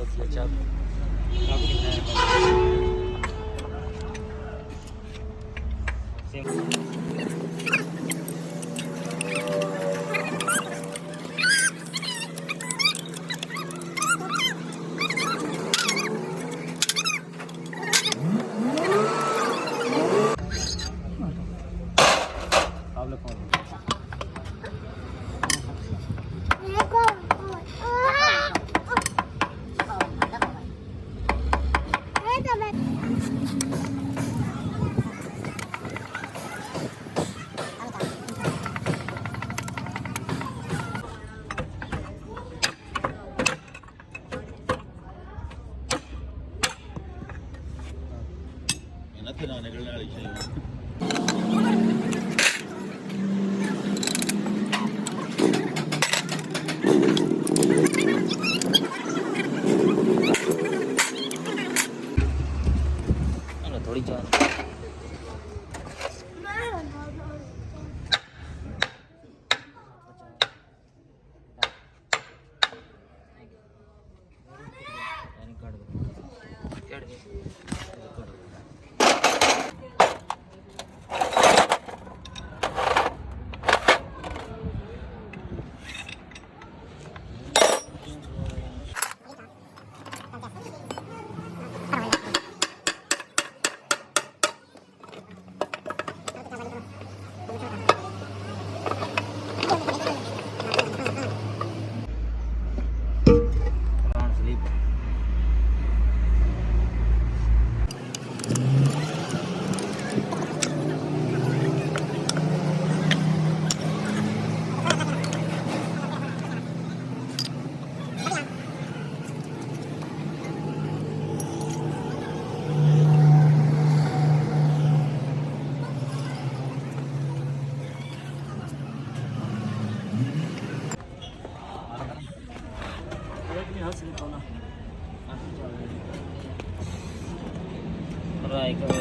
चाकू નથી ના નીકળને વાળી છે थोड़ी चार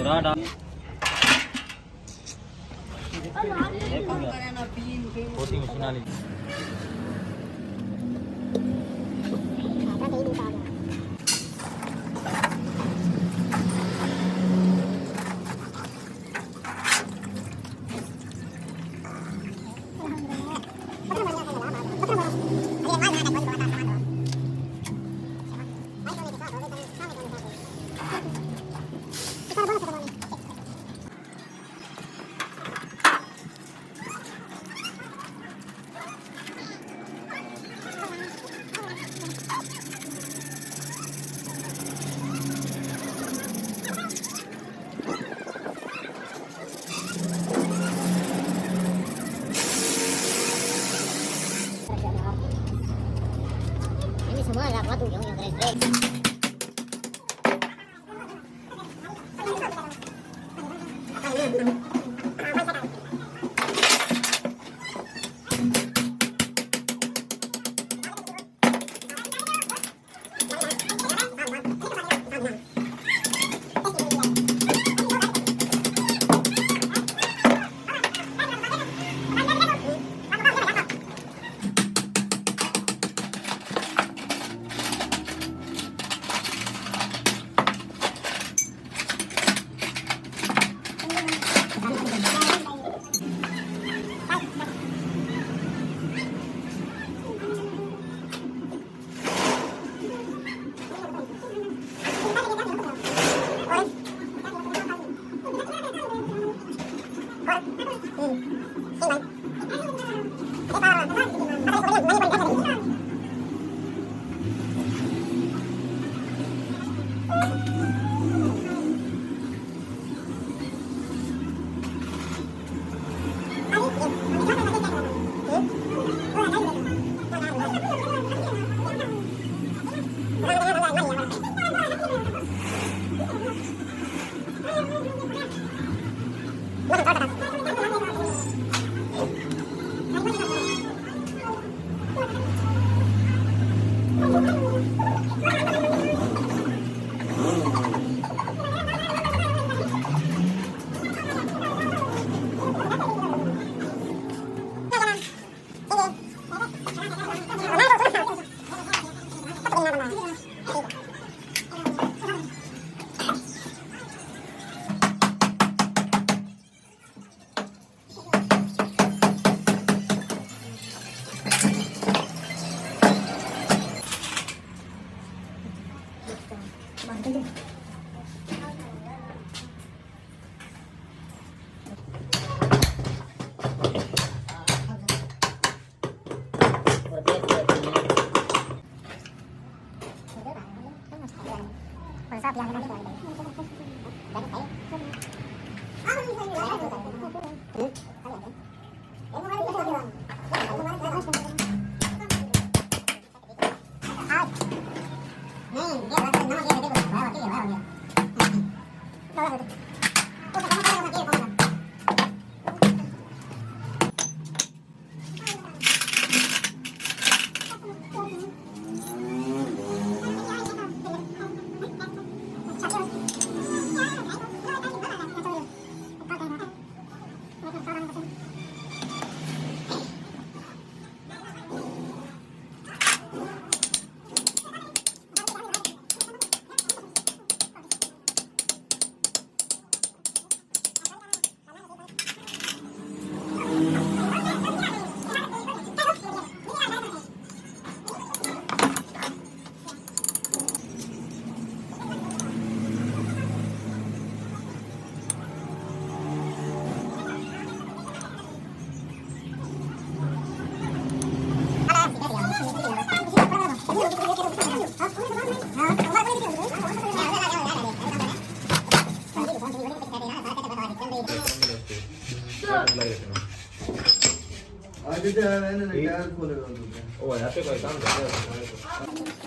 राडा मोटी मशीन वाली semua agak batu yang keren-keren. ਅੱਜ ਤੇ ਇਹਨਾਂ ਨੇ ਟਾਇਰ ਖੋਲੇ ਹੋਏ ਉਹ ਆਇਆ ਤੇ ਕੋਈ ਕੰਮ ਕਰ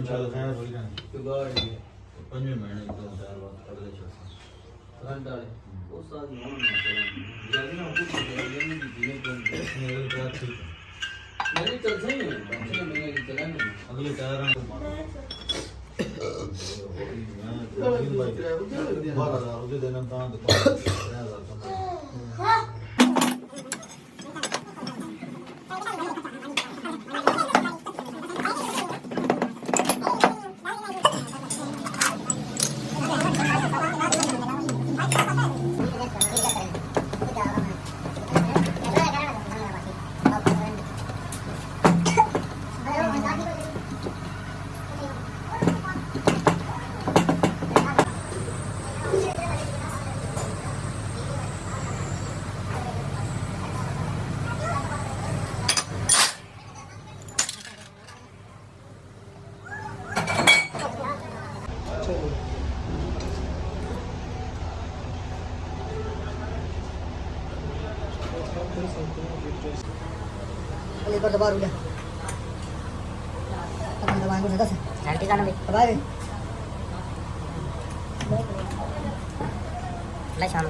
ਚੱਲ ਖੈਰ ਹੋਈ ਨਾ ਪੰਜਵੇਂ ਮਹੀਨੇ ਤੋਂ ਸਾਲ ਬਾਅਦ ਅਗਲੇ ਸਾਲ ਉਹ ਸਾਲ ਨੂੰ ਜਦ ਨਾ ਕੁਝ ਨਹੀਂ ਦੀ ਅਗਲੇ ਚਾਰ ਠੀਕ ਮੇਰੀ ਚੱਲ ਸਹੀ ਹੈ ਪੰਜਵੇਂ ਮਹੀਨੇ ਦੀ ਚਲਾਂਗੇ ਅਗਲੇ ਚਾਰਾਂ ਨੂੰ ਮਾਰੋ 12,000 ਉਹਦੇ ਦੇਣਾ ਤਾਂ ਦੁਕਾਨ 3,000 ਕਮਾਇਆ लेकर दबा रुक जा अपन दबाएंगे उधर से शांति का नाम दबाए मैं शाम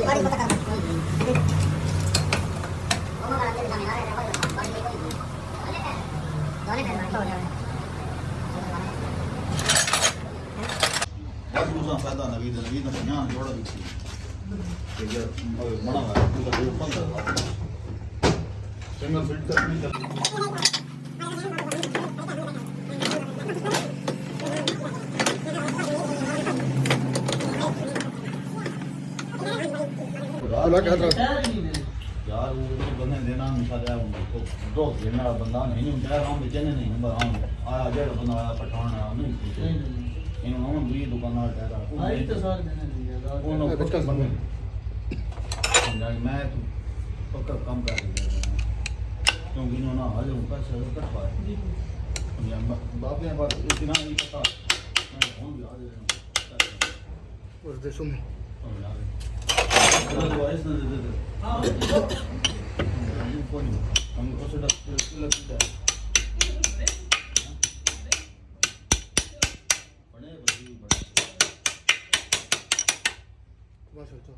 बारी पता कर ਦੂਸਰਾ ਫਾਇਦਾ ਨਵੀਂ ਦਾ 50 ਜੋੜਾ ਵਿੱਚ ਤੇ ਜੇ ਮਣਾ ਵਾ ਉਹਦਾ 15 ਤੇ ਮੈਂ ਫਿਲਟਰ ਨਹੀਂ ਕਰ ਯਾਰ ਉਹ ਬੰਦੇ ਦੇਣਾ सारे दो खेलने वाला बंदा नहीं ਹੁੰਦਾ ਆਮ ਵਿੱਚ ਨਹੀਂ ਆਇਆ ਜਿਹੜਾ ਬੰਦਾ ਆਇਆ ਪਠਾਨ ਆ ਨਹੀਂ ਇਹਨੂੰ ਆਉਂ ਵੀ ਦੁਕਾਨਾਂ ਦਾ ਟਾਇਰ ਆਈ ਤਾਂ ਸਾਰੇ ਦਿਨ ਨਹੀਂ ਜਿਆਦਾ ਉਹਨੂੰ ਪੱਕਾ ਬੰਦੇ ਸਮਝਾ ਮੈਂ ਪੱਕਾ ਕੰਮ ਕਰ ਰਿਹਾ ਕਿਉਂਕਿ ਇਹਨਾਂ ਨਾਲ ਹਾਜ਼ਰ ਹੁੰਦਾ ਸਰ ਕਟਵਾ ਸਮਝਾ ਬਾਪੇ ਬਾਤ ਇਤਨਾ ਨਹੀਂ ਪਤਾ ਮੈਂ ਹੁਣ ਵੀ ਹਾਜ਼ਰ ਉਸ ਦੇ ਸੁਣ ਸਮਝਾ ਦੇ ਵਾਇਸ ਨਾ ਦੇ ਦੇ ਹਾਂ कोई हम उसे लगता है बड़े बड़ी बड़े बस तो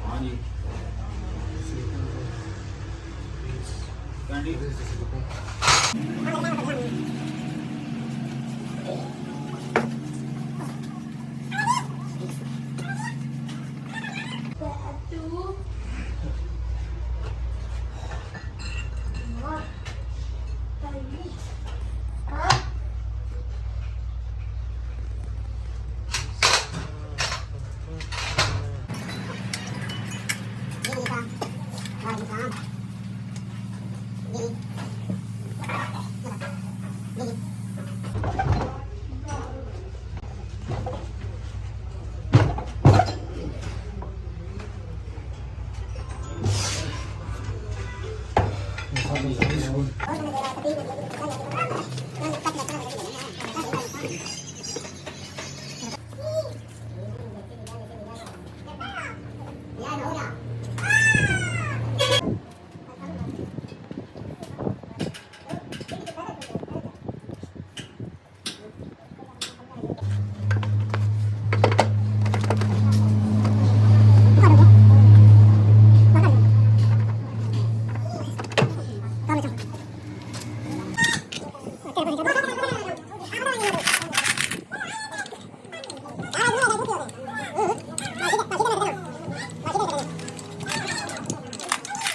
हाँ जी कैंडी Thank you.